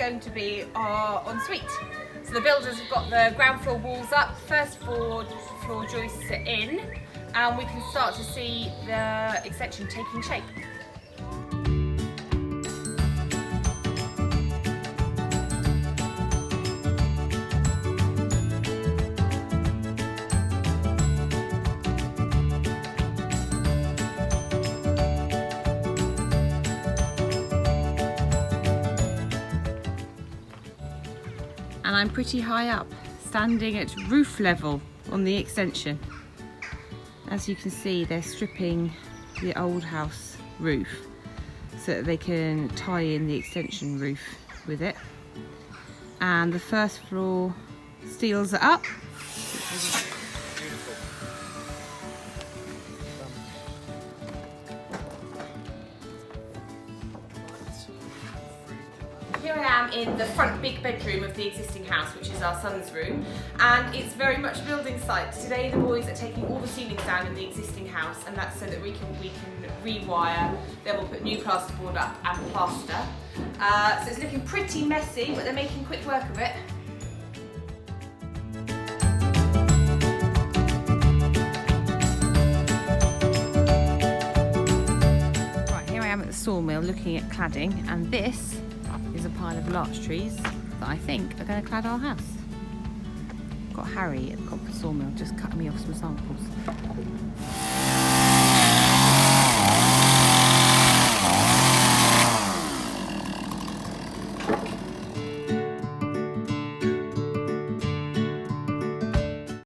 going to be our ensuite. So the builders have got the ground floor walls up, first floor joists are in, and we can start to see the extension taking shape. And I'm pretty high up, standing at roof level on the extension. As you can see, they're stripping the old house roof so that they can tie in the extension roof with it. And the first floor steels are up. Here I am in the front big bedroom of the existing house, which is our son's room, and it's very much a building site. Today the boys are taking all the ceilings down in the existing house, and that's so that we can rewire, then we'll put new plasterboard up and plaster. So it's looking pretty messy, but they're making quick work of it. Right, here I am at the sawmill looking at cladding, and this is a pile of larch trees that I think are going to clad our house. Got Harry at the Copper Sawmill just cutting me off some samples.